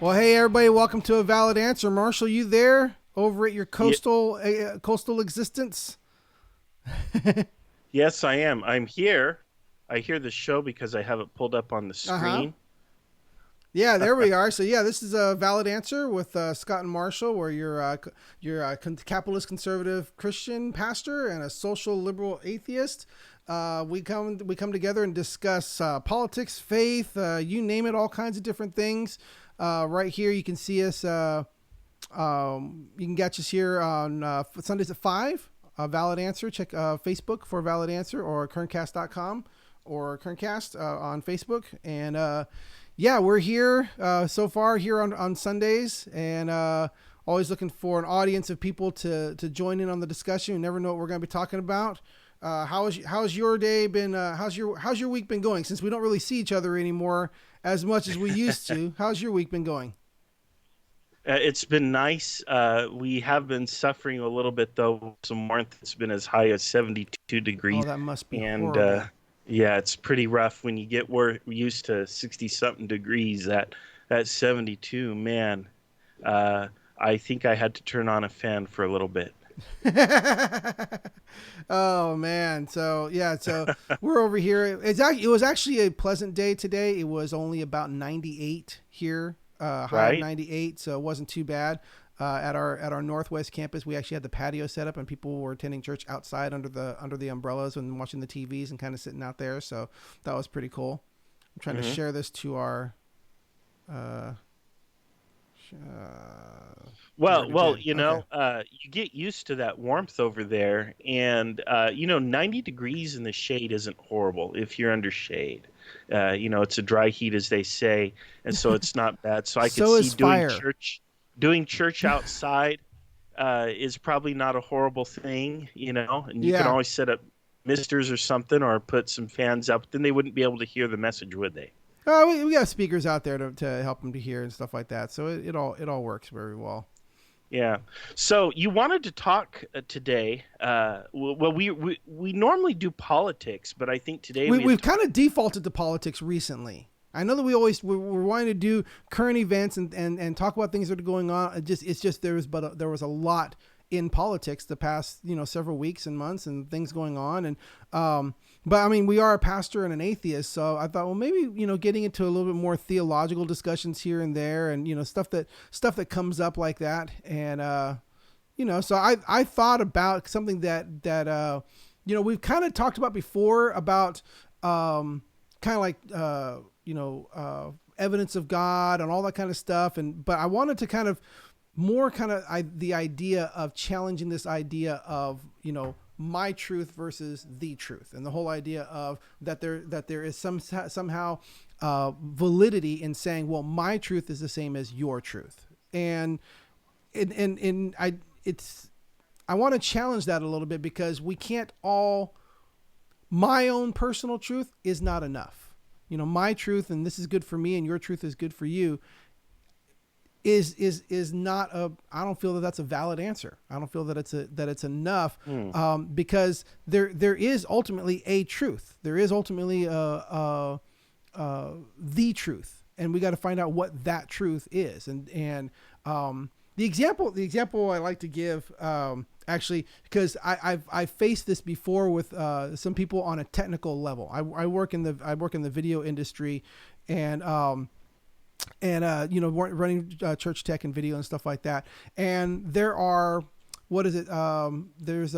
Well, hey everybody, welcome to A Valid Answer. Marshall, you there over at your Ye- coastal existence? yes, I am. I'm here. I hear the show because I have it pulled up on the Uh-huh. screen. Yeah, there we are. So yeah, this is A Valid Answer with Scott and Marshall, where you're a capitalist conservative Christian pastor and a social liberal atheist. We come together and discuss politics, faith, you name it, all kinds of different things. Right here, you can see us. You can catch us here on Sundays at 5. Valid Answer. Check Facebook for Valid Answer, or kerncast.com or kerncast on Facebook. And yeah, we're here so far here on Sundays, and always looking for an audience of people to join in on the discussion. You never know what we're going to be talking about. How's your day been? How's your week been going? Since we don't really see each other anymore as much as we used to, how's your week been going? It's been nice. We have been suffering a little bit though. Some warmth. It's been as high as 72 Oh, degrees, that must be and horrible. yeah, it's pretty rough when you get used to 60 something degrees. That 72, man. I think I had to turn on a fan for a little bit. Oh man. So yeah, so we're over here. It was actually a pleasant day today. It was only about 98 here, high of Right? 98, so it wasn't too bad. At our Northwest campus, we actually had the patio set up, and people were attending church outside under the umbrellas and watching the TVs and kind of sitting out there. So that was pretty cool. I'm trying to hmm share this to our. Uh, we Well, already well, did. Okay. you get used to that warmth over there, and 90 degrees in the shade isn't horrible if you're under shade. It's a dry heat, as they say, and so it's not bad. So I could So see is fire. doing church outside is probably not a horrible thing, and you can Yeah. always set up misters or something, or put some fans up. Then they wouldn't be able to hear the message, would they? We got speakers out there to help them to hear and stuff like that. So it all works very well. Yeah. So you wanted to talk today. We normally do politics, but I think today We we had we've kind talked. of defaulted to politics recently. I know that we're wanting to do current events and talk about things that are going on. It's just there was a lot in politics the past several weeks and months and things going on, and but I mean, we are a pastor and an atheist, so I thought, well, maybe getting into a little bit more theological discussions here and there, and stuff that comes up like that. And so I thought about something that we've kind of talked about before, about kind of like evidence of God and all that kind of stuff. But I wanted to kind of more kind of the idea of challenging this idea of my truth versus the truth, and the whole idea of that there is somehow validity in saying, well, my truth is the same as your truth. And I it's I want to challenge that a little bit, because we can't all, my own personal truth is not enough. My truth, and this is good for me, and your truth is good for you, is not a. I don't feel that that's a valid answer. I don't feel that it's enough, Hmm. because there is ultimately a truth. There is ultimately the truth, and we got to find out what that truth is. And the example I like to give, actually, because I've faced this before with some people on a technical level. I work in the video industry, and running church tech and video and stuff like that. And there are, what is it? There's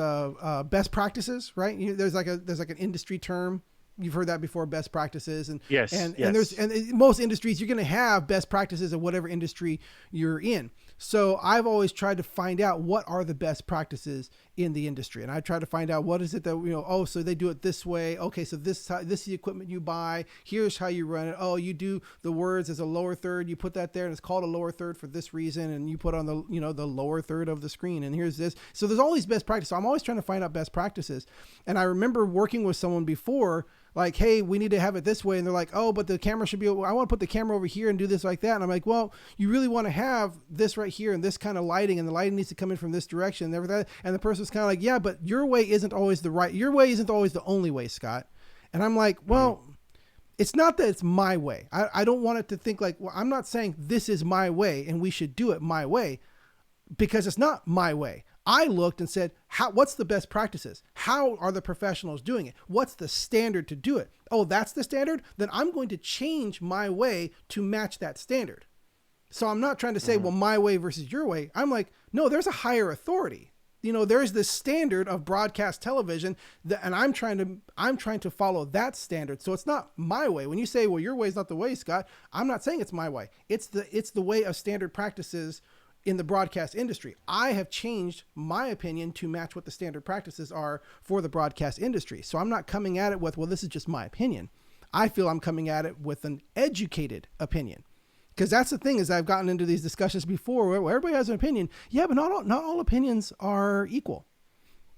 best practices, right? There's like an industry term. You've heard that before, best practices. and Yes. and and there's Yes. and in most industries you're going to have best practices in whatever industry you're in. So I've always tried to find out what are the best practices in the industry, and I try to find out what is it that oh, so they do it this way. Okay, so this is the equipment you buy. Here's how you run it. Oh, you do the words as a lower third. You put that there, and it's called a lower third for this reason. And you put on the lower third of the screen. And here's this. So there's all these best practices. So I'm always trying to find out best practices. And I remember working with someone before, like, hey, we need to have it this way. And they're like, oh, but the camera should be, I want to put the camera over here and do this like that. And I'm like, well, you really want to have this right here and this kind of lighting, and the lighting needs to come in from this direction and everything. And the person's kind of like, yeah, but your way isn't always the only way, Scott. And I'm like, hmm well, It's not that it's my way. I don't want it to think like, well, I'm not saying this is my way and we should do it my way, because it's not my way. I looked and said, what's the best practices? How are the professionals doing it? What's the standard to do it? Oh, that's the standard? Then I'm going to change my way to match that standard. So I'm not trying to say, well, my way versus your way. I'm like, no, there's a higher authority. There's this standard of broadcast television and I'm trying to follow that standard. So it's not my way. When you say, well, your way is not the way, Scott, I'm not saying it's my way. It's the way of standard practices in the broadcast industry. I have changed my opinion to match what the standard practices are for the broadcast industry. So I'm not coming at it with, well, this is just my opinion. I feel I'm coming at it with an educated opinion. Because that's the thing, is I've gotten into these discussions before where everybody has an opinion. Yeah, but not all opinions are equal.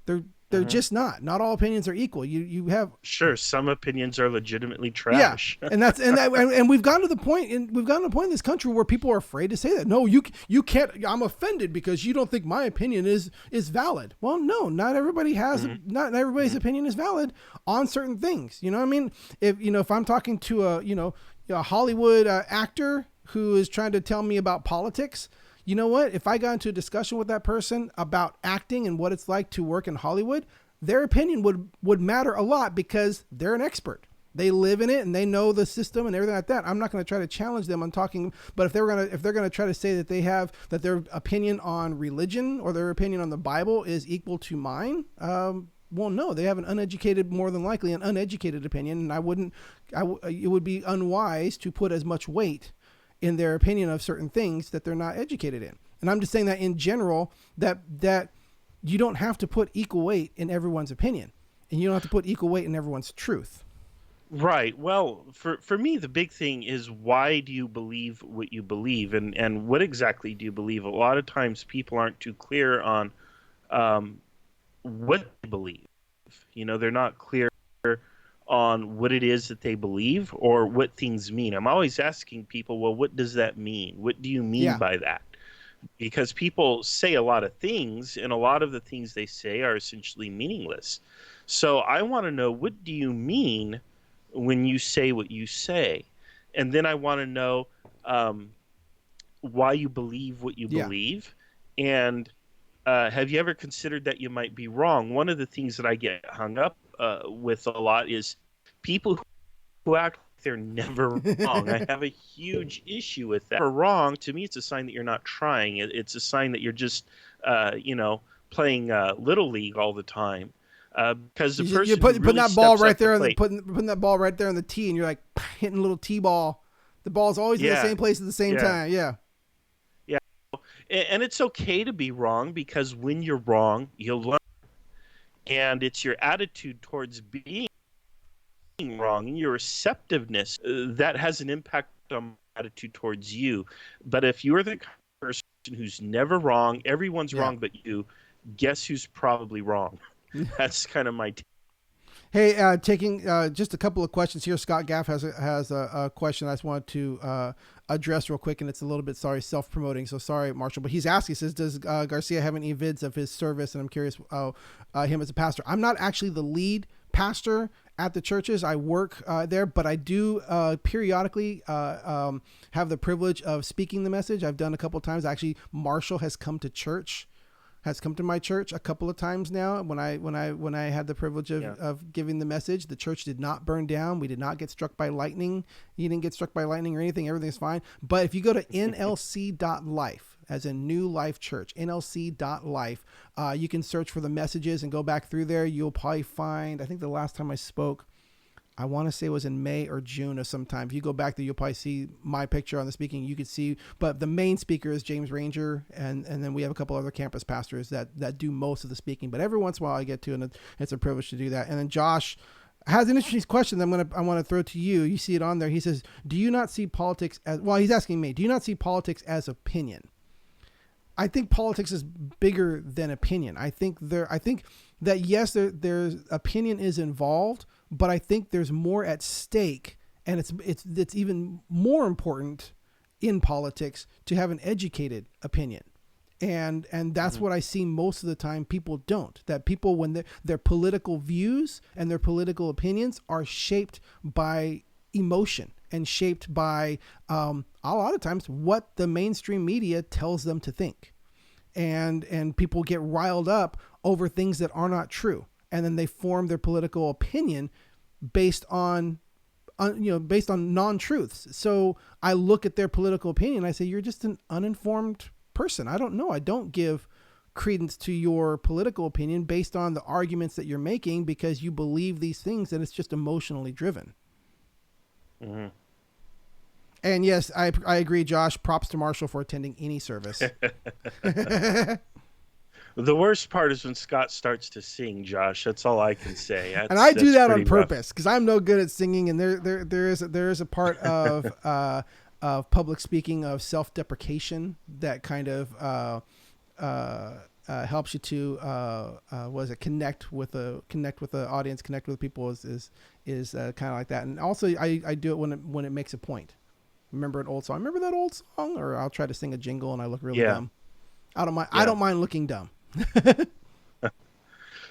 They're just not. Not all opinions are equal. You have Sure, some opinions are legitimately trash. Yeah, and we've gotten to the point in this country where people are afraid to say that. No, you can't. I'm offended because you don't think my opinion is valid. Well, no, not everybody has. Not everybody's opinion is valid on certain things. You know what I mean? If I'm talking to a Hollywood actor who is trying to tell me about politics, you know what? If I got into a discussion with that person about acting and what it's like to work in Hollywood, their opinion would matter a lot because they're an expert. They live in it and they know the system and everything like that. I'm not going to try to challenge them on talking, but if they're going to try to say that their opinion on religion or their opinion on the Bible is equal to mine, well, no, they have more than likely an uneducated opinion, and it would be unwise to put as much weight in their opinion of certain things that they're not educated in. And I'm just saying that in general, that you don't have to put equal weight in everyone's opinion, and you don't have to put equal weight in everyone's truth. Right. Well, for me, the big thing is, why do you believe what you believe, and what exactly do you believe? A lot of times people aren't too clear on what they believe. They're not clear on what it is that they believe or what things mean. I'm always asking people, well, what does that mean? What do you mean by that? Because people say a lot of things, and a lot of the things they say are essentially meaningless. So I want to know, what do you mean when you say what you say? And then I want to know why you believe what you believe. And have you ever considered that you might be wrong? One of the things that I get hung up with a lot is people who act like they're never wrong. I have a huge issue with that. If you're wrong, to me, it's a sign that you're not trying. It's a sign that you're just, playing Little League all the time. Because the person you're putting that ball right there, putting that ball right there on the tee, and you're like hitting a little tee ball. The ball's always in the same place at the same time. Yeah. And it's okay to be wrong, because when you're wrong, you'll learn. And it's your attitude towards being wrong and your receptiveness that has an impact on attitude towards you. But if you're the person who's never wrong, everyone's wrong but you, guess who's probably wrong? That's kind of my Hey, taking just a couple of questions here. Scott Gaff has a question I just wanted to address real quick, and it's a little bit, self-promoting, so sorry, Marshall. But he's asking, he says, does Garcia have any vids of his service? And I'm curious, him as a pastor. I'm not actually the lead pastor at the churches. I work there, but I do periodically have the privilege of speaking the message. I've done a couple of times. Actually, Marshall has come to my church a couple of times now. When I had the privilege of giving the message, the church did not burn down. We did not get struck by lightning. You didn't get struck by lightning or anything. Everything's fine. But if you go to nlc.life, as in New Life Church, nlc.life, you can search for the messages and go back through there. You'll probably find, I think the last time I spoke, I want to say it was in May or June of some time. If you go back there, you'll probably see my picture on the speaking. You could see, but the main speaker is James Ranger, and then we have a couple other campus pastors that do most of the speaking. But every once in a while I get to, and it's a privilege to do that. And then Josh has an interesting question that I want to throw to you. You see it on there. He says, "Do you not see politics as?" Well, he's asking me, "Do you not see politics as opinion?" I think politics is bigger than opinion. I think that yes, there's opinion is involved, but I think there's more at stake, and it's even more important in politics to have an educated opinion. And that's what I see most of the time. People don't. That people, when their political views and their political opinions are shaped by emotion and shaped by a lot of times what the mainstream media tells them to think. And people get riled up over things that are not true. And then they form their political opinion based on based on non-truths. So I look at their political opinion and I say, you're just an uninformed person. I don't know. I don't give credence to your political opinion based on the arguments that you're making because you believe these things and it's just emotionally driven. Mm-hmm. And yes, I agree, Josh. Props to Marshall for attending any service. The worst part is when Scott starts to sing, Josh. That's all I can say. And I do that on pretty rough. purpose because I'm no good at singing. And there is a part of public speaking, of self-deprecation that kind of helps you to connect with the audience, connect with people is kind of like that. And also I do it when it makes a point. Remember an old song? Remember that old song? Or I'll try to sing a jingle and I look really dumb. I don't mind. Yeah. I don't mind looking dumb.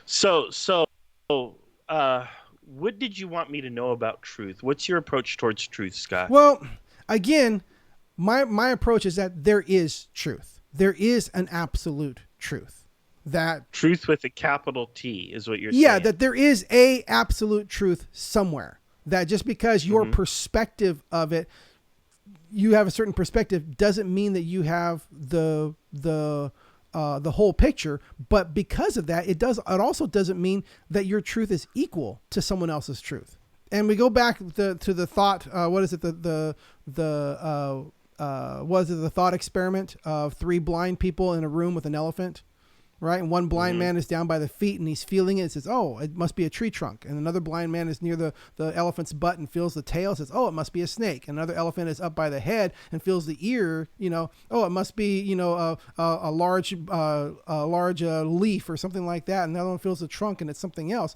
So, what did you want me to know about truth? What's your approach towards truth, Scott? Well, again, my approach is that there is truth. There is an absolute truth. That truth with a capital T is what you're saying. Yeah, that there is a absolute truth somewhere. That just because your perspective of it, you have a certain perspective, doesn't mean that you have the whole picture. But because of that, it also doesn't mean that your truth is equal to someone else's truth. And we go back to the thought. What is it? The thought experiment of 3 blind people in a room with an elephant. Right. And one blind man is down by the feet and he's feeling it. It says, oh, it must be a tree trunk. And another blind man is near the elephant's butt and feels the tail. Says, oh, it must be a snake. And another elephant is up by the head and feels the ear, oh, it must be, a large leaf or something like that. And the other one feels the trunk and it's something else.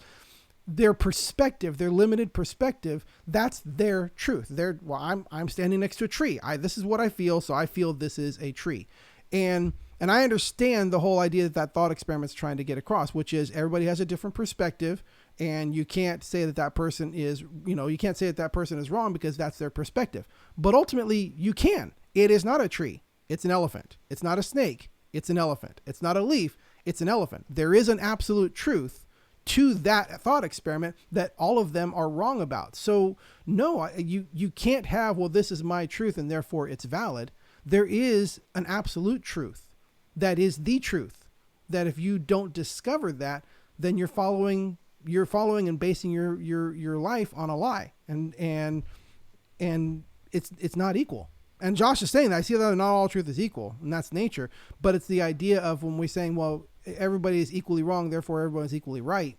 Their perspective, their limited perspective, that's their truth. I'm standing next to a tree. This is what I feel. So I feel this is a tree. And I understand the whole idea that thought experiment's trying to get across, which is everybody has a different perspective, and you can't say that person is, you can't say that person is wrong because that's their perspective. But ultimately, you can. It is not a tree. It's an elephant. It's not a snake. It's an elephant. It's not a leaf. It's an elephant. There is an absolute truth to that thought experiment that all of them are wrong about. So no, you can't have, well, this is my truth and therefore it's valid. There is an absolute truth. That is the truth, that if you don't discover that, then you're following and basing your life on a lie. And it's not equal. And Josh is saying that. I see that not all truth is equal, and that's nature, but it's the idea of when we're saying, well, everybody is equally wrong, therefore everyone is equally right.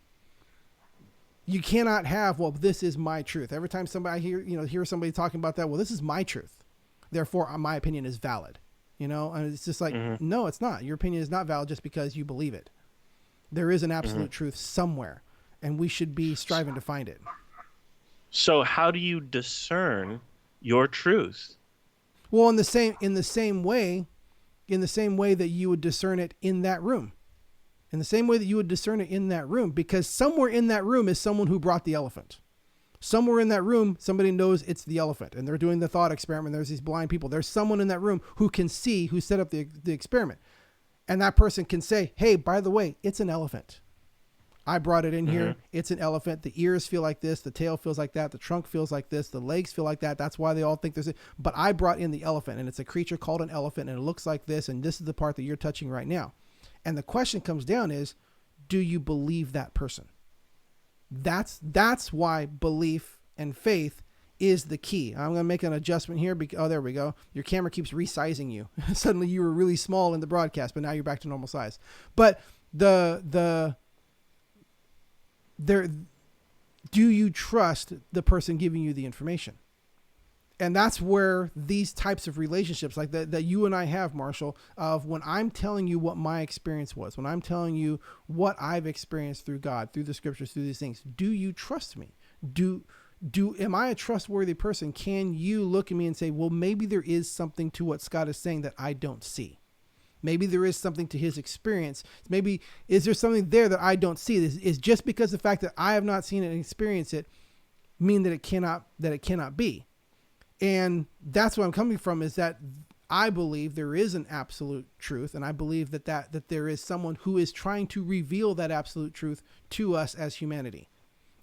You cannot have, well, this is my truth. Every time somebody hear somebody talking about that, well, this is my truth, therefore my opinion is valid. And it's just like, no, it's not. Your opinion is not valid just because you believe it. There is an absolute truth somewhere, and we should be striving to find it. So how do you discern your truth? Well, in the same way that you would discern it in that room. In the same way that you would discern it in that room, because somewhere in that room is someone who brought the elephant. Somewhere in that room, somebody knows it's the elephant, and they're doing the thought experiment. There's these blind people. There's someone in that room who can see, who set up the experiment. And that person can say, hey, by the way, it's an elephant. I brought it in here. It's an elephant. The ears feel like this. The tail feels like that. The trunk feels like this. The legs feel like that. That's why they all think there's but I brought in the elephant, and it's a creature called an elephant, and it looks like this, and this is the part that you're touching right now. And the question comes down is, do you believe that person? That's why belief and faith is the key. I'm going to make an adjustment here. Oh, there we go. Your camera keeps resizing you. Suddenly you were really small in the broadcast, but now you're back to normal size. But do you trust the person giving you the information? And that's where these types of relationships like that you and I have, Marshall, of when I'm telling you what my experience was, when I'm telling you what I've experienced through God, through the scriptures, through these things, do you trust me? Am I a trustworthy person? Can you look at me and say, well, maybe there is something to what Scott is saying that I don't see. Maybe there is something to his experience. Maybe is there something there that I don't see? Is just because the fact that I have not seen it and experienced it mean that it cannot be. And that's where I'm coming from, is that I believe there is an absolute truth, and I believe that there is someone who is trying to reveal that absolute truth to us as humanity,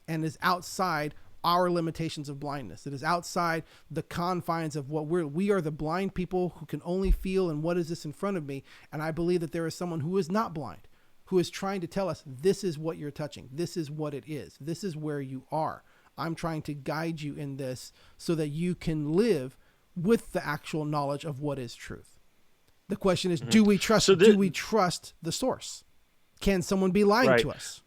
and is outside our limitations of blindness. It is outside the confines of what we are the blind people who can only feel, and what is this in front of me? And I believe that there is someone who is not blind, who is trying to tell us, this is what you're touching. This is what it is. This is where you are. I'm trying to guide you in this so that you can live with the actual knowledge of what is truth. The question is, do we trust the source? Can someone be lying to us?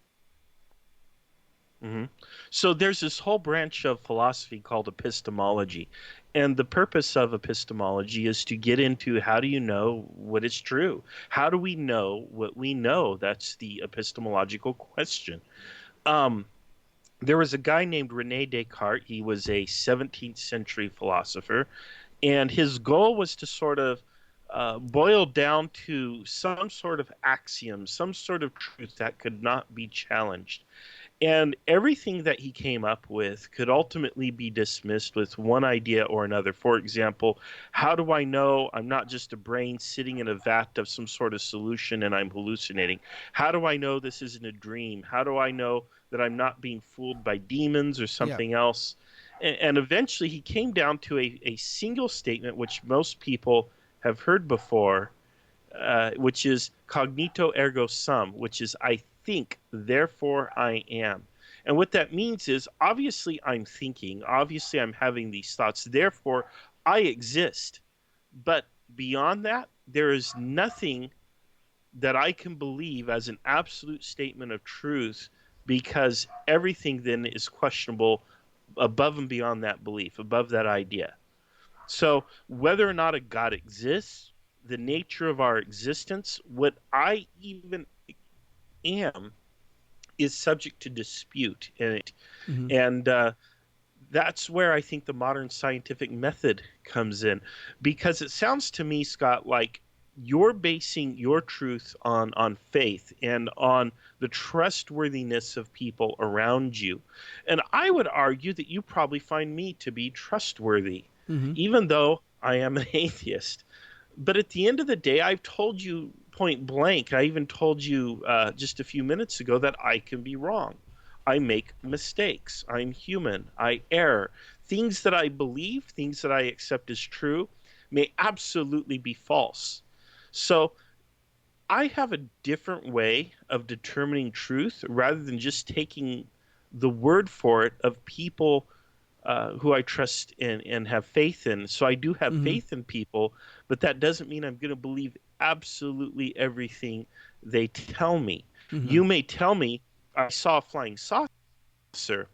Mm-hmm. So there's this whole branch of philosophy called epistemology. And the purpose of epistemology is to get into, how do you know what is true? How do we know what we know? That's the epistemological question. There was a guy named Rene Descartes. He was a 17th century philosopher. And his goal was to sort of boil down to some sort of axiom, some sort of truth that could not be challenged. And everything that he came up with could ultimately be dismissed with one idea or another. For example, how do I know I'm not just a brain sitting in a vat of some sort of solution and I'm hallucinating? How do I know this isn't a dream? How do I know that I'm not being fooled by demons or something else? And eventually he came down to a single statement, which most people have heard before, which is cognito ergo sum, which is I think, therefore I am. And what that means is, obviously I'm thinking, obviously I'm having these thoughts, therefore I exist. But beyond that, there is nothing that I can believe as an absolute statement of truth, because everything then is questionable above and beyond that belief, above that idea. So whether or not a God exists, the nature of our existence, what I even am, is subject to dispute. And that's where I think the modern scientific method comes in, because it sounds to me, Scott, like you're basing your truth on faith and on the trustworthiness of people around you. And I would argue that you probably find me to be trustworthy, even though I am an atheist. But at the end of the day, I've told you point blank, I even told you just a few minutes ago, that I can be wrong. I make mistakes. I'm human. I err. Things that I believe, things that I accept as true, may absolutely be false. So I have a different way of determining truth, rather than just taking the word for it of people who I trust and have faith in. So I do have faith in people, but that doesn't mean I'm going to believe absolutely everything they tell me. You may tell me I saw a flying saucer,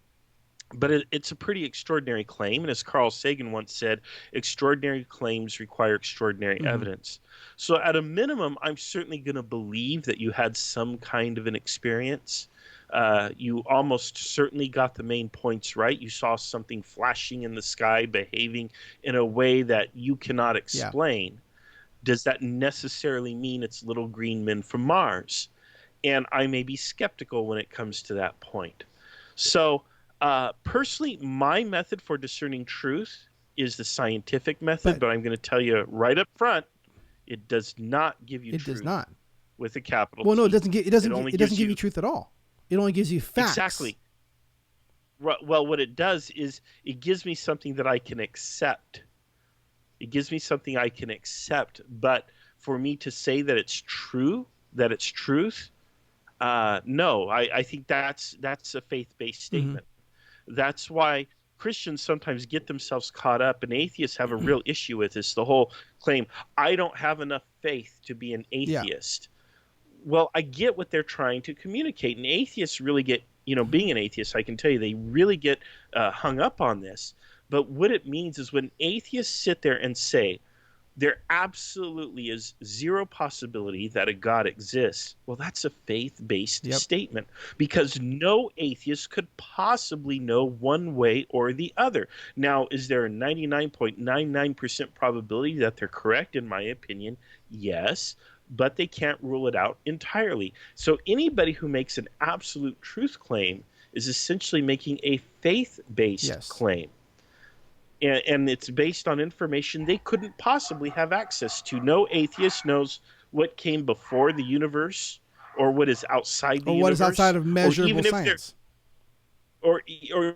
but it's a pretty extraordinary claim. And as Carl Sagan once said, extraordinary claims require extraordinary evidence. So at a minimum, I'm certainly going to believe that you had some kind of an experience. You almost certainly got the main points right. You saw something flashing in the sky, behaving in a way that you cannot explain. Yeah. Does that necessarily mean it's little green men from Mars? And I may be skeptical when it comes to that point. So personally, my method for discerning truth is the scientific method, but I'm going to tell you right up front, it does not give you truth. It does not. With a capital Well, no, T. it doesn't give you truth at all. It only gives you facts. Exactly. Well, what it does is it gives me something that I can accept. It gives me something I can accept. But for me to say that it's true, that it's truth, no. I think that's a faith-based statement. That's why Christians sometimes get themselves caught up, and atheists have a real issue with this. The whole claim, I don't have enough faith to be an atheist. Yeah. Well, I get what they're trying to communicate, and atheists really get, being an atheist, I can tell you, they really get hung up on this. But what it means is, when atheists sit there and say, there absolutely is zero possibility that a God exists, well, that's a faith-based statement, because no atheist could possibly know one way or the other. Now, is there a 99.99% probability that they're correct? In my opinion, yes, but they can't rule it out entirely. So anybody who makes an absolute truth claim is essentially making a faith-based Yes. claim. And it's based on information they couldn't possibly have access to. No atheist knows what came before the universe or what is outside the Or what is outside universe, of or measurable even if there science. or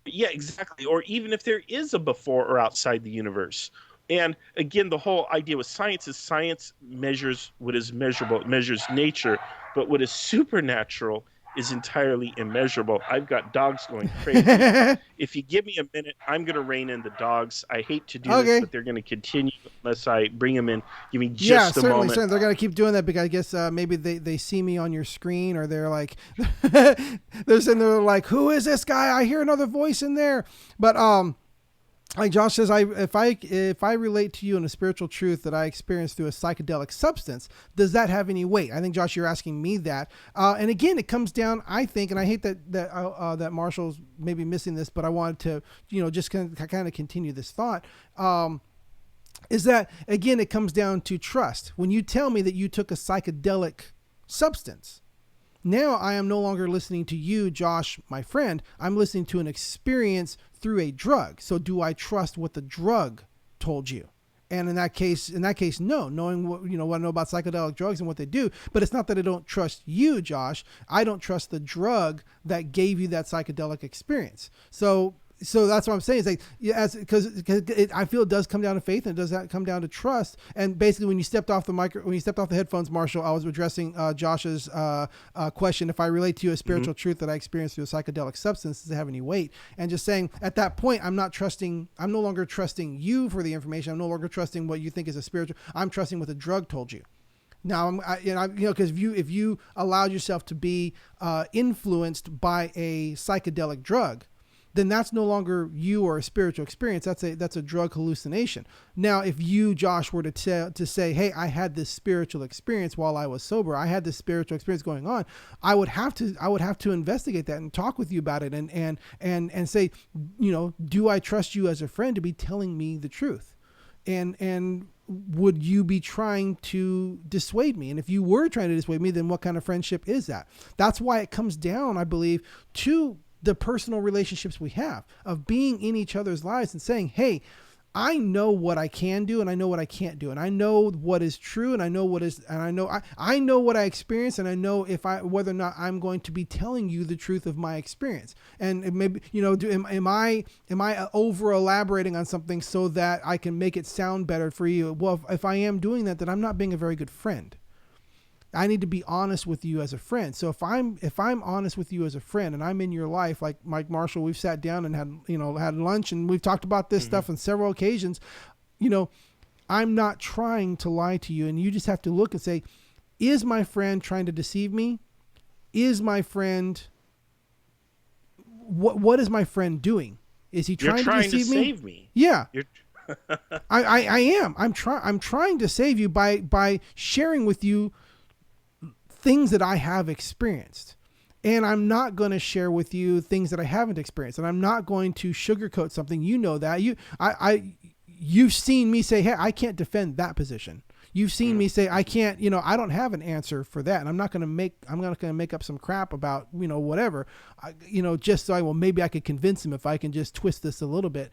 yeah, exactly, or even if there is a before or outside the universe. And again, the whole idea with science is science measures what is measurable, it measures nature, but what is supernatural is entirely immeasurable. I've got dogs going crazy. If you give me a minute, I'm going to rein in the dogs. I hate to do this, Okay. but they're going to continue unless I bring them in. Give me Yeah, just a certainly, moment. certainly. They're gonna keep doing that because I guess maybe they see me on your screen, or they're like, they're sitting there like, who is this guy? I hear another voice in there. But like Josh says, if I relate to you in a spiritual truth that I experienced through a psychedelic substance, does that have any weight? I think, Josh, you're asking me that. And again, it comes down, I think, and I hate that Marshall's maybe missing this, but I wanted to, just kind of continue this thought. Is that, again, it comes down to trust. When you tell me that you took a psychedelic substance, now I am no longer listening to you, Josh, my friend. I'm listening to an experience through a drug. So do I trust what the drug told you? And in that case, no, knowing what I know about psychedelic drugs and what they do. But it's not that I don't trust you, Josh. I don't trust the drug that gave you that psychedelic experience. So that's what I'm saying. It's like, because I feel it does come down to faith, and it does come down to trust. And basically, when you stepped off the headphones, Marshall, I was addressing Josh's question. If I relate to you a spiritual truth that I experienced through a psychedelic substance, does it have any weight? And just saying, at that point, I'm no longer trusting you for the information. I'm no longer trusting what you think is a spiritual. I'm trusting what the drug told you. Now, because if you allowed yourself to be influenced by a psychedelic drug, then that's no longer you or a spiritual experience. That's a drug hallucination. Now, if you, Josh, were to say, hey, I had this spiritual experience while I was sober, I had this spiritual experience going on, I would have to investigate that and talk with you about it and say, do I trust you as a friend to be telling me the truth? And would you be trying to dissuade me? And if you were trying to dissuade me, then what kind of friendship is that? That's why it comes down, I believe, to the personal relationships we have, of being in each other's lives and saying, hey, I know what I can do and I know what I can't do. And I know what is true and I know what is, and I know what I experience, and I know whether or not I'm going to be telling you the truth of my experience. And maybe, am I over elaborating on something so that I can make it sound better for you? Well, if I am doing that, then I'm not being a very good friend. I need to be honest with you as a friend. So if I'm honest with you as a friend and I'm in your life, like Mike Marshall, we've sat down and had lunch and we've talked about this stuff on several occasions. I'm not trying to lie to you, and you just have to look and say, is my friend trying to deceive me? Is my friend, what is my friend doing? Is he trying to deceive me? Save me? Yeah. I am. I'm trying to save you by sharing with you things that I have experienced. And I'm not going to share with you things that I haven't experienced. And I'm not going to sugarcoat something. You know that. You've seen me say, hey, I can't defend that position. You've seen me say, I can't, I don't have an answer for that. And I'm not going to make up some crap about, whatever, just so maybe I could convince him if I can just twist this a little bit.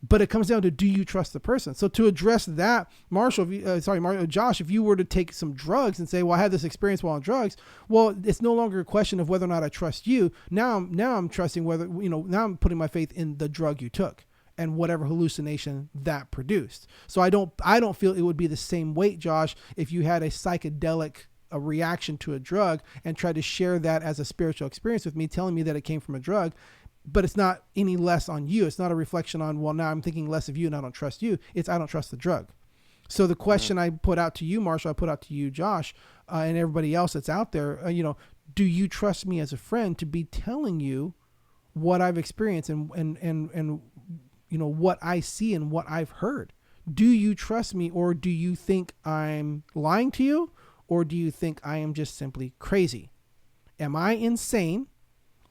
But it comes down to, do you trust the person? So to address that, Josh, if you were to take some drugs and say, well, I had this experience while on drugs, well, it's no longer a question of whether or not I trust you. Now I'm trusting whether, now I'm putting my faith in the drug you took and whatever hallucination that produced. So I don't feel it would be the same weight, Josh, if you had a reaction to a drug and tried to share that as a spiritual experience with me, telling me that it came from a drug. But it's not any less on you. It's not a reflection on, well, now I'm thinking less of you and I don't trust you. It's, I don't trust the drug. So the question I put out to you, Marshall, I put out to you, Josh, and everybody else that's out there, do you trust me as a friend to be telling you what I've experienced and what I see and what I've heard? Do you trust me, or do you think I'm lying to you, or do you think I am just simply crazy? Am I insane,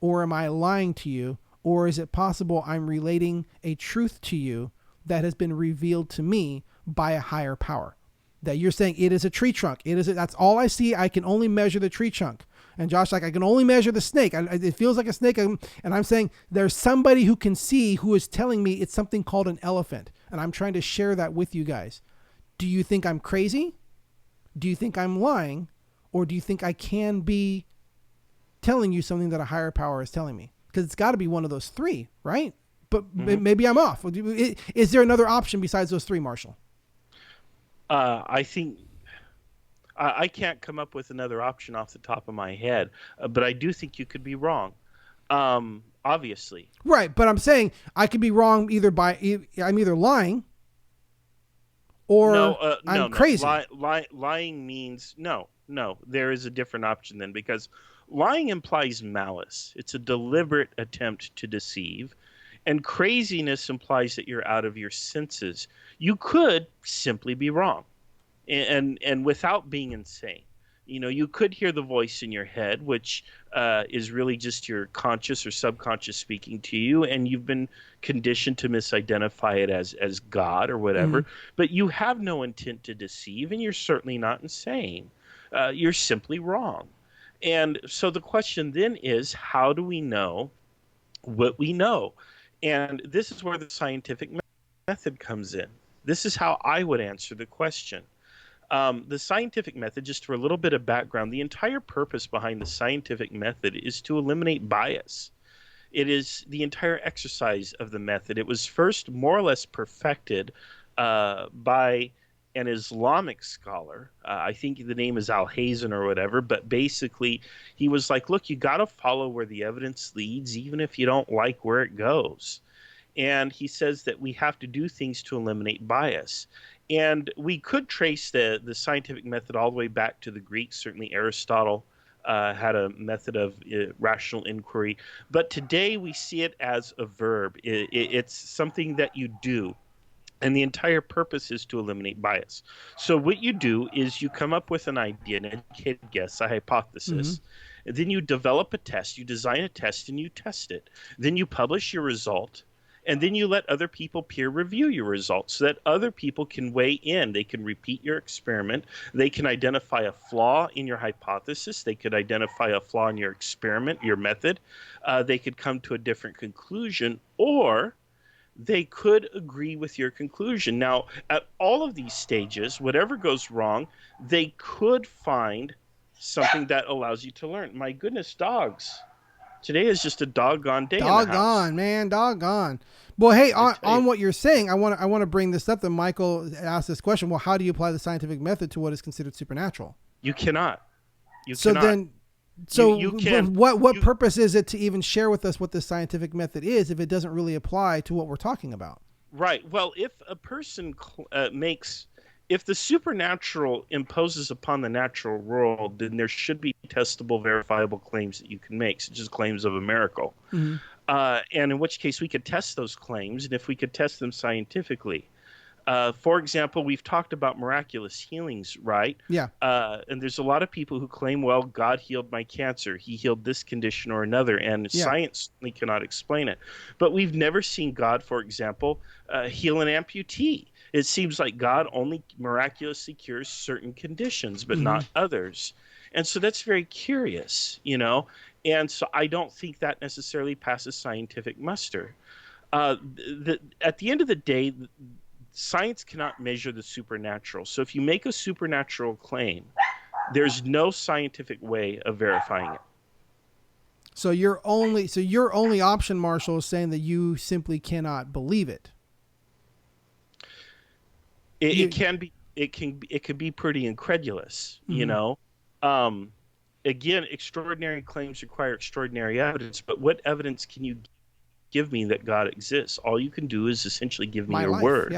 or am I lying to you? Or is it possible I'm relating a truth to you that has been revealed to me by a higher power? That you're saying it is a tree trunk. That's all I see. I can only measure the tree trunk. And Josh, like, I can only measure the snake. It feels like a snake. And I'm saying there's somebody who can see who is telling me it's something called an elephant. And I'm trying to share that with you guys. Do you think I'm crazy? Do you think I'm lying? Or do you think I can be telling you something that a higher power is telling me? Because it's got to be one of those three, right? But maybe I'm off. Is there another option besides those three, Marshall? I think I can't come up with another option off the top of my head, but I do think you could be wrong. Obviously. Right, but I'm saying I could be wrong either I'm either lying or I'm crazy. Lying means no. There is a different option then, because lying implies malice. It's a deliberate attempt to deceive. And craziness implies that you're out of your senses. You could simply be wrong, and without being insane. You could hear the voice in your head, which is really just your conscious or subconscious speaking to you, and you've been conditioned to misidentify it as God or whatever. But you have no intent to deceive, and you're certainly not insane. You're simply wrong. And so the question then is, how do we know what we know? And this is where the scientific method comes in. This is how I would answer the question. The scientific method, just for a little bit of background, the entire purpose behind the scientific method is to eliminate bias. It is the entire exercise of the method. It was first more or less perfected by an Islamic scholar. I think the name is Al-Hazen or whatever, but basically he was like, look, you got to follow where the evidence leads, even if you don't like where it goes. And he says that we have to do things to eliminate bias. And we could trace the scientific method all the way back to the Greeks. Certainly Aristotle had a method of rational inquiry. But today we see it as a verb. It's something that you do. And the entire purpose is to eliminate bias. So what you do is you come up with an idea, an educated guess, a hypothesis. And then you develop a test. You design a test and you test it. Then you publish your result. And then you let other people peer review your results so that other people can weigh in. They can repeat your experiment. They can identify a flaw in your hypothesis. They could identify a flaw in your experiment, your method. They could come to a different conclusion, or they could agree with your conclusion. Now, at all of these stages, whatever goes wrong, they could find something that allows you to learn. My goodness, dogs. Today is just a doggone day in the house. Doggone, man, doggone. Well, hey, on what you're saying, I want to bring this up. That Michael asked this question. Well, how do you apply the scientific method to what is considered supernatural? You cannot. What purpose is it to even share with us what the scientific method is if it doesn't really apply to what we're talking about? Right. Well, if a person if the supernatural imposes upon the natural world, then there should be testable, verifiable claims that you can make, such as claims of a miracle. And in which case we could test those claims, and if we could test them scientifically. For example, we've talked about miraculous healings, right? Yeah. And there's a lot of people who claim, well, God healed my cancer. He healed this condition or another, and science certainly cannot explain it. But we've never seen God, for example, heal an amputee. It seems like God only miraculously cures certain conditions, but not others. And so that's very curious, And so I don't think that necessarily passes scientific muster. At the end of the day, science cannot measure the supernatural. So if you make a supernatural claim, there's no scientific way of verifying it. So your only option, Marshall, is saying that you simply cannot believe it. It can be pretty incredulous, Again, extraordinary claims require extraordinary evidence, but what evidence can you give me that God exists? All you can do is essentially give me your word.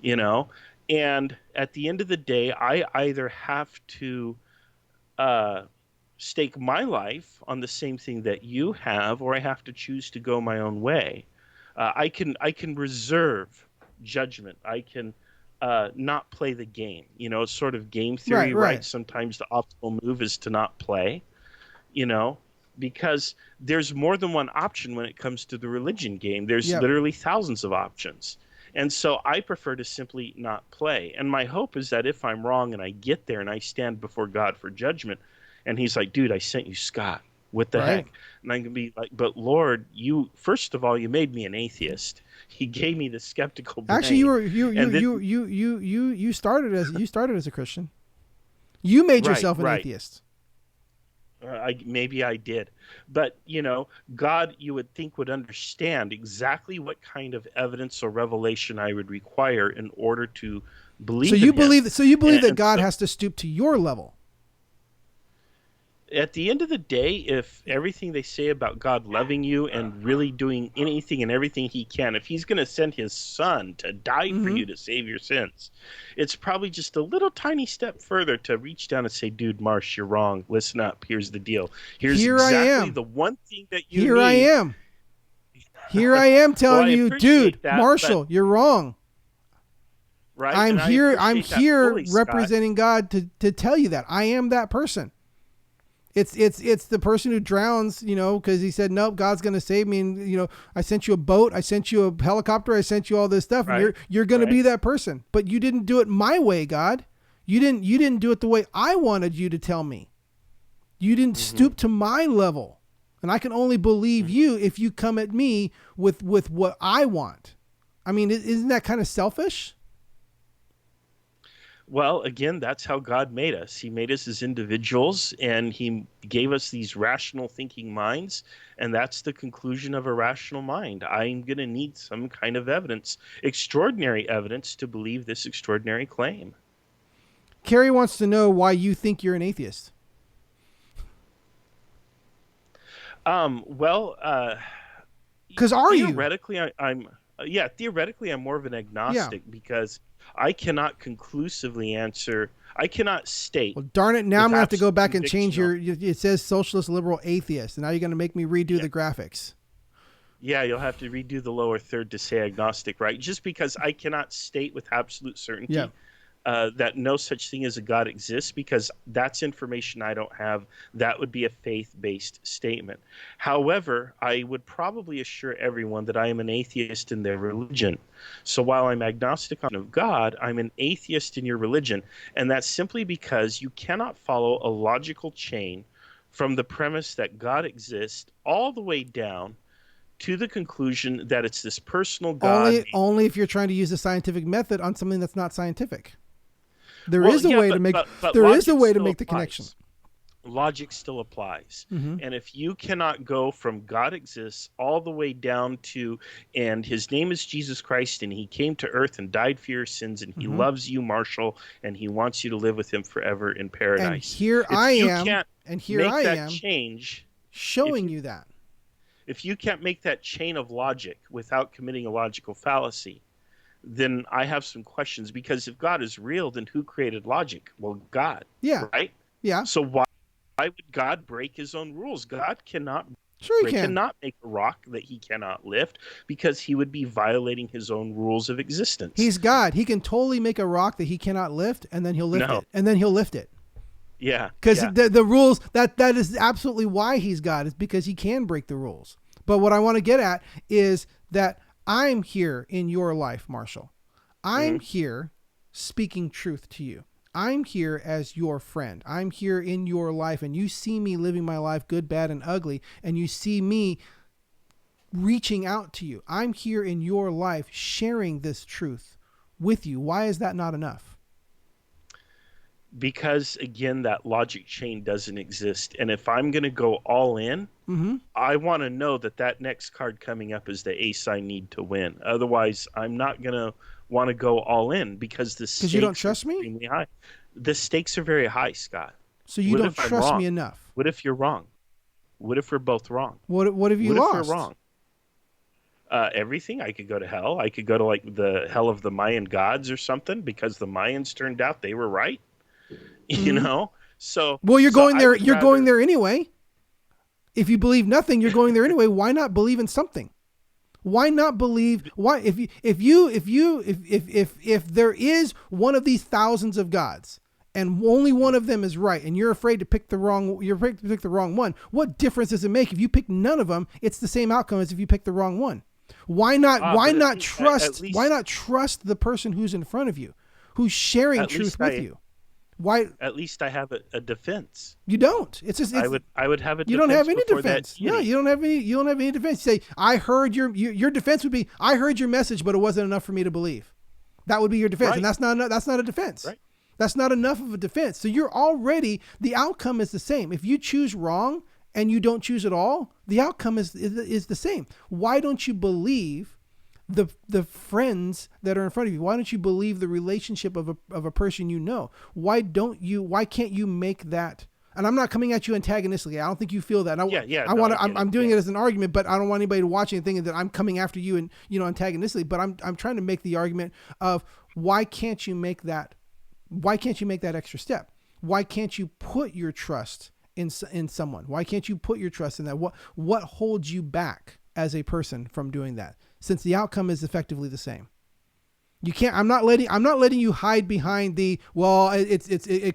Yeah. And at the end of the day, I either have to stake my life on the same thing that you have, or I have to choose to go my own way. I can reserve judgment. I can not play the game. It's sort of game theory, right? Sometimes the optimal move is to not play, because there's more than one option when it comes to the religion game. There's literally thousands of options. And so I prefer to simply not play. And my hope is that if I'm wrong and I get there and I stand before God for judgment, And he's like, dude, I sent you Scott. What the Right. heck? And I'm gonna be like, but Lord, you first of all, you made me an atheist. He gave me the skeptical Actually, you brain, were and then you started as a Christian. You made right, yourself an right. atheist. Maybe I did, but God, you would think would understand exactly what kind of evidence or revelation I would require in order to So believe in you Him, believe that and God so has to stoop to your level. at the end of the day, if everything they say about God loving you and really doing anything and everything He can, if He's going to send His Son to die for Mm-hmm. you to save your sins, it's probably just a little tiny step further to reach down and say, dude, Marsh, you're wrong. Listen up. Here's the deal. Here's Here I exactly am. the one thing that you Here I need. am. Here I am Well, telling I you, dude, appreciate that, but Marshall, you're wrong. right, I'm and I here. I'm appreciate that here fully, Scott. representing God to tell you that I am that person. It's the person who drowns, because he said, nope, God's going to save me. And, I sent you a boat. I sent you a helicopter. I sent you all this stuff. And Right, you're going to right. be that person. But you didn't do it my way, God. You didn't do it the way I wanted you to tell me. You didn't Hmm. stoop to my level. And I can only believe you if you come at me with what I want. I mean, isn't that kind of selfish? Well, again, that's how God made us. He made us as individuals, and He gave us these rational thinking minds, and that's the conclusion of a rational mind. I'm going to need some kind of evidence, extraordinary evidence, to believe this extraordinary claim. Carrie wants to know why you think you're an atheist. Well, Because are you? theoretically, theoretically, I'm more of an Yeah. agnostic because I cannot conclusively answer. I cannot state Well, darn it. Now I'm with going to have to go absolute back and change conviction. it says socialist, liberal, atheist. And now you're going to make me redo Yeah, the graphics. yeah, you'll have to redo the lower third to say agnostic, right? Just because I cannot state with absolute Yeah. certainty that no such thing as a God exists, because that's information I don't have. That would be a faith-based statement. However, I would probably assure everyone that I am an atheist in their religion. So while I'm agnostic on of God, I'm an atheist in your religion, and that's simply because you cannot follow a logical chain from the premise that God exists all the way down to the conclusion that it's this personal God. Only if you're trying to use the scientific method on something that's not scientific. There Well, is a yeah, way to but make but there is a logic way to still make the connection. applies. Logic still applies. Mm-hmm. And if you cannot go from God exists all the way down to, and His name is Jesus Christ, and He came to earth and died for your sins, and He Mm-hmm. loves you, Marshall, and He wants you to live with Him forever in And paradise. here If I you am, can't and here make I that am change, if showing you you that. if you can't make that chain of logic without committing a logical fallacy, then I have some questions, because if God is real, then who created logic? Well, God, Yeah. right? Yeah. So why would God break His own rules? God Sure you can. cannot make a rock that He cannot lift, because He would be violating His own rules of existence. He's God. He can totally make a rock that he cannot lift, and then he'll lift No. it. And then he'll lift it. Yeah. Because Yeah. the rules, that is absolutely why he's God, is because he can break the rules. But what I want to get at is that I'm here in your life, Marshall. I'm here speaking truth to you. I'm here as your friend. I'm here in your life, and you see me living my life, good, bad, and ugly, and you see me reaching out to you. I'm here in your life sharing this truth with you. Why is that not enough? Because again, that logic chain doesn't exist. And if I'm going to go all in, I want to know that next card coming up is the ace I need to win. Otherwise, I'm not going to want to go all in, because the stakes you don't trust me? extremely high. The stakes are very high, Scott. So you What don't if I'm trust wrong? me enough. What if you're wrong? What if we're both wrong? What have you What lost? if you're wrong? Everything. I could go to hell. I could go to like the hell of the Mayan gods or something, because the Mayans turned out they were right. You know? So Well, you're so going I there. would You're going rather- there anyway. If you believe nothing, you're going there anyway. Why not believe in something? Why not believe? Why if there is one of these thousands of gods, and only one of them is right, and you're afraid to pick the wrong one, what difference does it make if you pick none of them? It's the same outcome as if you pick the wrong one. Why not? Why but not at least- trust? at least- Why not trust the person who's in front of you, who's sharing At truth least with I- you? Why At least I have a defense. you don't? It's just I would have a you don't defense have any before that defense. No, deity. you don't have any defense. You say I heard your defense would be I heard your message, but it wasn't enough for me to believe. That would be your defense, and Right. that's not a defense. Right. That's not enough of a defense. So you're already the outcome is the same. If you choose wrong and you don't choose at all, the outcome is the same. Why don't you believe the friends that are in front of you? Why don't you believe the relationship of a person you know? Why can't you make that? And I'm not coming at you antagonistically. I don't think you feel that. And I'm doing it as an argument, but I don't want anybody to watch and thinking that I'm coming after you and antagonistically. But I'm trying to make the argument of why can't you make that extra step? Why can't you put your trust in someone? Why can't you put your trust in that? What holds you back as a person from doing that? Since the outcome is effectively the same. You can't. I'm not letting you hide behind it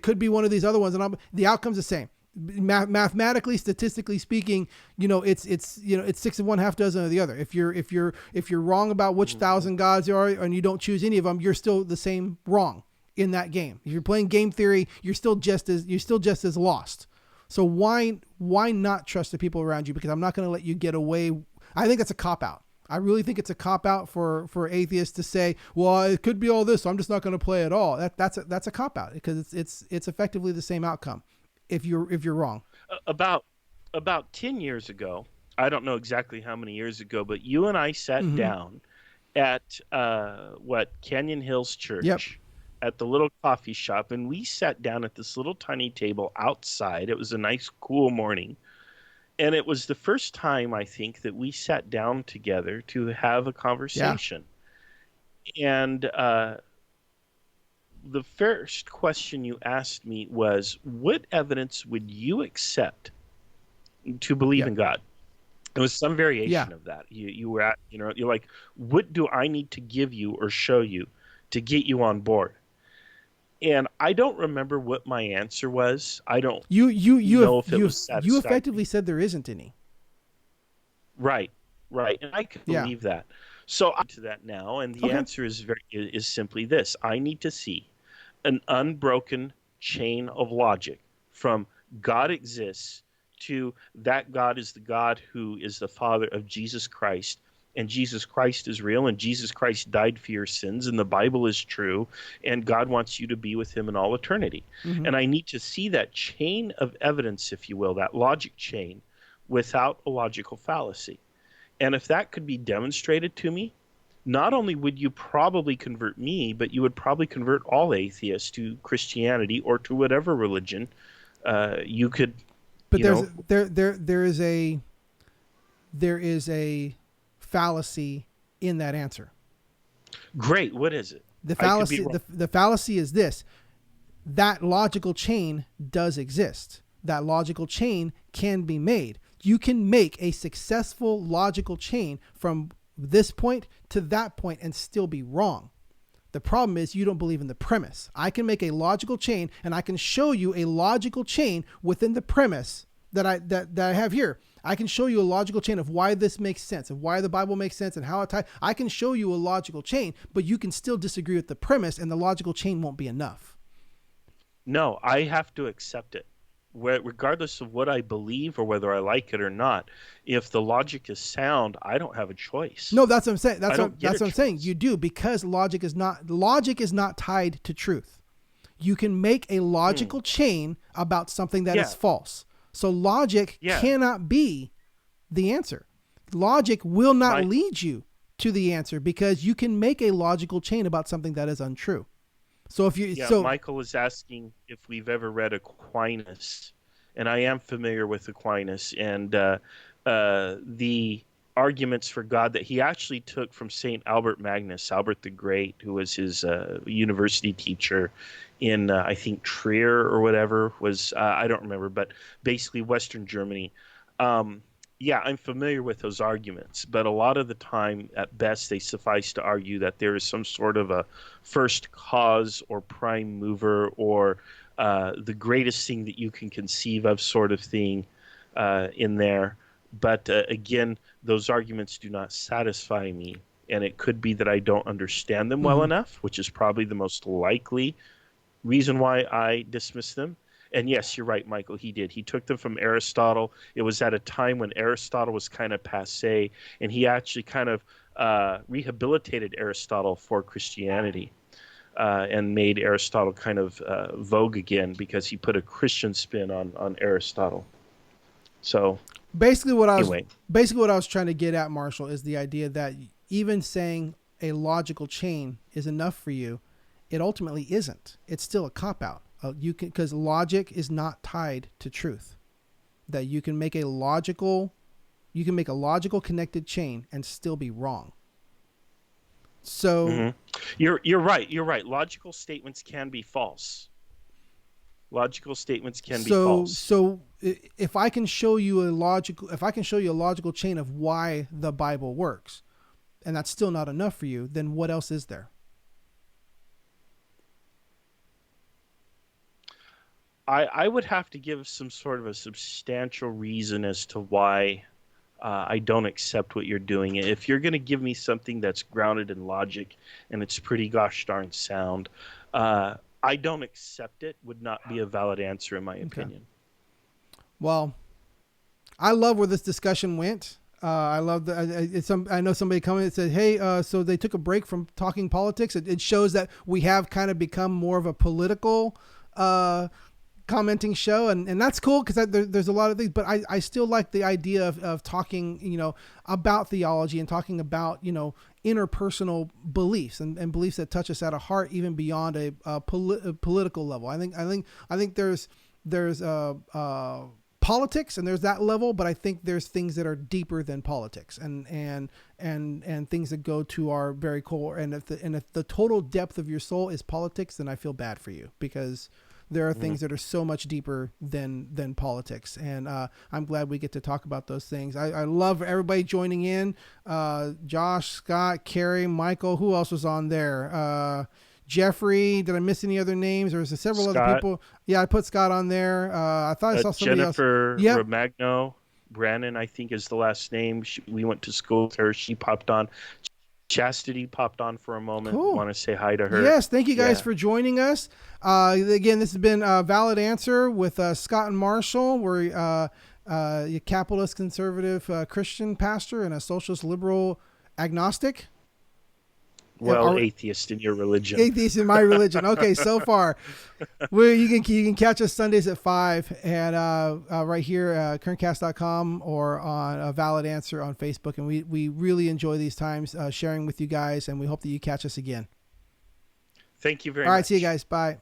could be one of these other ones, and the outcome's the same. Mathematically, statistically speaking, it's 6 of one, half dozen of the other. If you're wrong about which 1,000 gods there are, and you don't choose any of them, you're still the same wrong in that game. If you're playing game theory, you're still just as lost. So why not trust the people around you? Because I'm not going to let you get away. I think that's a cop out. I really think it's a cop out for atheists to say, well, it could be all this, so I'm just not going to play at all. That's a cop out because it's effectively the same outcome if you're wrong. About 10 years ago, I don't know exactly how many years ago, but you and I sat down at Canyon Hills Church. Yep. At the little coffee shop, and we sat down at this little tiny table outside. It was a nice, cool morning. And it was the first time, I think, that we sat down together to have a conversation. Yeah. And the first question you asked me was, what evidence would you accept to believe in God? It was some variation of that. You were at, you're like, what do I need to give you or show you to get you on board? And I don't remember what my answer was. I don't know if it was satisfactory. You effectively said there isn't any. Right. And I could believe that. So I'm to that now, and the answer is simply this. I need to see an unbroken chain of logic from God exists to that God is the God who is the Father of Jesus Christ, and Jesus Christ is real, and Jesus Christ died for your sins, and the Bible is true, and God wants you to be with him in all eternity. Mm-hmm. And I need to see that chain of evidence, if you will, that logic chain, without a logical fallacy. And if that could be demonstrated to me, not only would you probably convert me, but you would probably convert all atheists to Christianity or to whatever religion you could. But there is a fallacy in that answer. Great. What is it? The fallacy the fallacy is this. That logical chain does exist. That logical chain can be made. You can make a successful logical chain from this point to that point and still be wrong. The problem is you don't believe in the premise. I can make a logical chain, and I can show you a logical chain within the premise that I have here. I can show you a logical chain of why this makes sense, of why the Bible makes sense, and how it ties. I can show you a logical chain, but you can still disagree with the premise, and the logical chain won't be enough. No, I have to accept it. Regardless of what I believe or whether I like it or not, if the logic is sound, I don't have a choice. No, that's what I'm saying. That's what I'm saying. You do, because logic is not tied to truth. You can make a logical chain about something that is false. So logic cannot be the answer. Logic will not lead you to the answer because you can make a logical chain about something that is untrue. So if you Michael is asking if we've ever read Aquinas, and I am familiar with Aquinas and the arguments for God that he actually took from Saint Albert Magnus, Albert the Great, who was his university teacher in I think Trier or whatever was I don't remember, but basically Western Germany. I'm familiar with those arguments, but a lot of the time, at best, they suffice to argue that there is some sort of a first cause or prime mover or the greatest thing that you can conceive of sort of thing in there. But again, those arguments do not satisfy me, and it could be that I don't understand them well enough, which is probably the most likely reason why I dismiss them. And yes, you're right, Michael. He did. He took them from Aristotle. It was at a time when Aristotle was kind of passe, and he actually kind of rehabilitated Aristotle for Christianity, and made Aristotle kind of vogue again because he put a Christian spin on Aristotle. So basically anyway, what I was trying to get at, Marshall, is the idea that even saying a logical chain is enough for you, it ultimately isn't. It's still a cop out. You can, because logic is not tied to truth. That you can make a logical connected chain and still be wrong. So you're right. You're right. Logical statements can be false. Logical statements can be false. if I can show you a logical chain of why the Bible works, and that's still not enough for you, then what else is there? I would have to give some sort of a substantial reason as to why I don't accept what you're doing. If you're going to give me something that's grounded in logic and it's pretty gosh darn sound, I don't accept it would not be a valid answer in my opinion. Well, I love where this discussion went. I love I know somebody commented and said, "Hey, so they took a break from talking politics." It shows that we have kind of become more of a political commenting show, and that's cool because there's a lot of things. But I still like the idea of talking, about theology and talking about interpersonal beliefs and beliefs that touch us at a heart, even beyond a political level. I think there's politics and there's that level, but I think there's things that are deeper than politics and things that go to our very core. And if the total depth of your soul is politics, then I feel bad for you, because there are things that are so much deeper than politics. And I'm glad we get to talk about those things. I love everybody joining in. Josh, Scott, Carrie, Michael, who else was on there? Jeffrey, did I miss any other names? Or is there several other people? Yeah, I put Scott on there. I thought I saw somebody Jennifer else. Yep. Romagno, Brannon, I think is the last name. We went to school with her. She popped on. Chastity popped on for a moment. Cool. Want to say hi to her. Yes, thank you guys for joining us. Again, this has been a Valid Answer with Scott and Marshall. We're a capitalist conservative Christian pastor and a socialist liberal agnostic. Well, atheist in your religion. Atheist in my religion. Okay, so far, you can catch us Sundays at 5 and right here at currentcast.com or on Valid Answer on Facebook. And we really enjoy these times sharing with you guys, and we hope that you catch us again. Thank you very much. All right, see you guys. Bye.